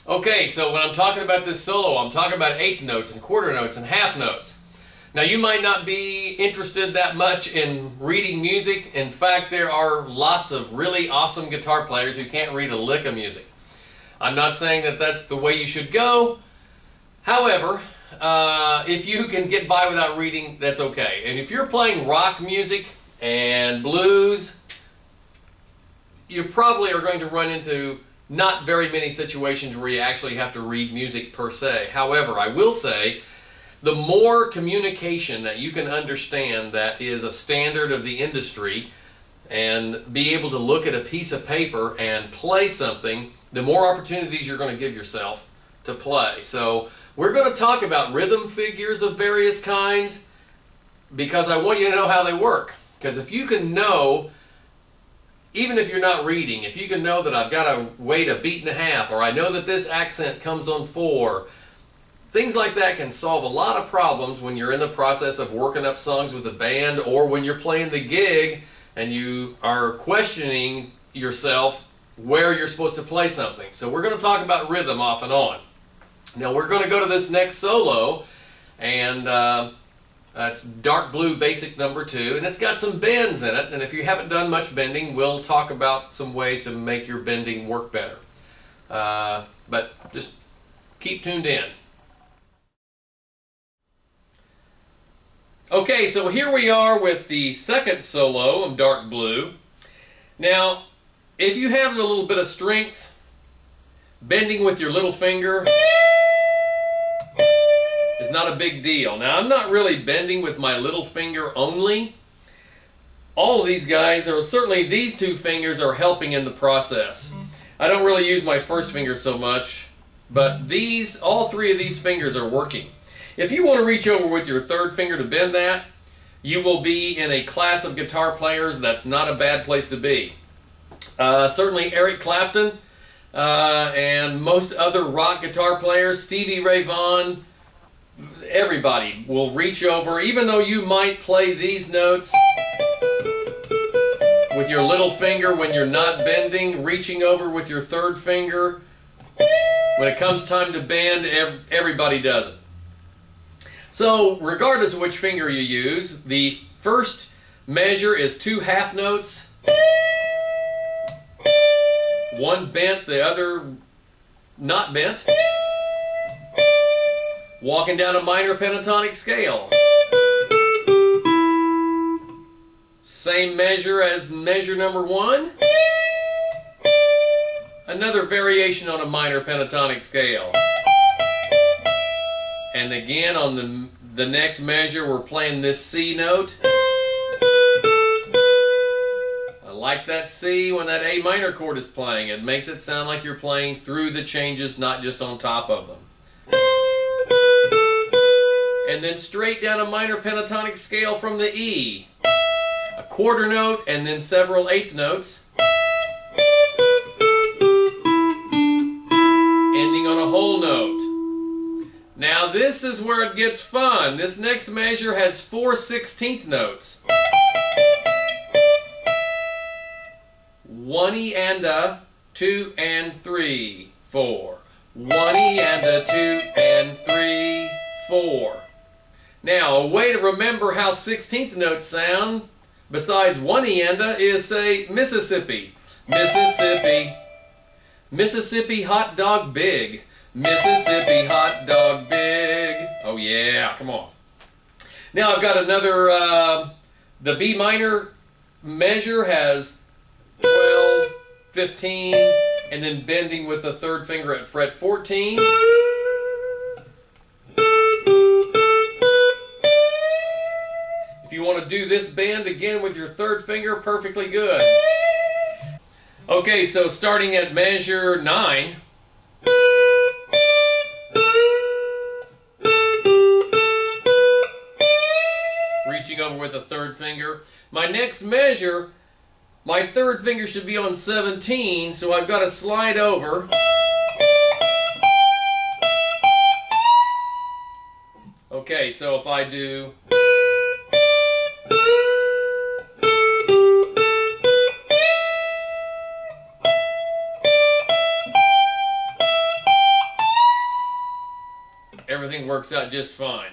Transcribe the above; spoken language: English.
Okay, so when I'm talking about this solo, I'm talking about eighth notes and quarter notes and half notes. Now you might not be interested that much in reading music. In fact, there are lots of really awesome guitar players who can't read a lick of music. I'm not saying that that's the way you should go. However, if you can get by without reading, that's okay. And if you're playing rock music and blues, you probably are going to run into not very many situations where you actually have to read music per se. However, I will say, the more communication that you can understand that is a standard of the industry and be able to look at a piece of paper and play something, the more opportunities you're going to give yourself to play. So we're going to talk about rhythm figures of various kinds because I want you to know how they work. Because if you can know, even if you're not reading, if you can know that I've got to wait a beat and a half, or I know that this accent comes on 4, things like that can solve a lot of problems when you're in the process of working up songs with a band, or when you're playing the gig and you are questioning yourself where you're supposed to play something. So we're going to talk about rhythm off and on. Now we're going to go to this next solo, and it's Dark Blue Basic number 2, and it's got some bends in it, and if you haven't done much bending, we'll talk about some ways to make your bending work better. But just keep tuned in. Okay, so here we are with the second solo of Dark Blue. Now, if you have a little bit of strength, bending with your little finger is not a big deal. Now, I'm not really bending with my little finger only. All of these guys, or certainly these two fingers, are helping in the process. I don't really use my first finger so much, but all three of these fingers are working. If you want to reach over with your third finger to bend that, you will be in a class of guitar players that's not a bad place to be. Certainly Eric Clapton and most other rock guitar players, Stevie Ray Vaughan, everybody will reach over, even though you might play these notes with your little finger when you're not bending, reaching over with your third finger. When it comes time to bend, everybody does it. So regardless of which finger you use, the first measure is 2 half notes, one bent, the other not bent, walking down a minor pentatonic scale. Same measure as measure number 1, another variation on a minor pentatonic scale. And again, on the next measure, we're playing this C note. I like that C when that A minor chord is playing. It makes it sound like you're playing through the changes, not just on top of them. And then straight down a minor pentatonic scale from the E. A quarter note, and then several eighth notes. Ending on a whole note. Now this is where it gets fun. This next measure has 4 16th notes. 1 E and a, 2 and 3, 4. 1 E and a, 2 and 3, 4. Now a way to remember how 16th notes sound, besides 1 E and a, is say Mississippi. Mississippi. Mississippi hot dog big. Mississippi hot dog big. Oh yeah, come on. Now I've got another, the B minor measure has 12, 15, and then bending with the third finger at fret 14. If you want to do this bend again with your third finger, perfectly good. Okay, so starting at measure 9, reaching over with a third finger. My next measure, my third finger should be on 17, so I've got to slide over. Okay, so if I do... everything works out just fine.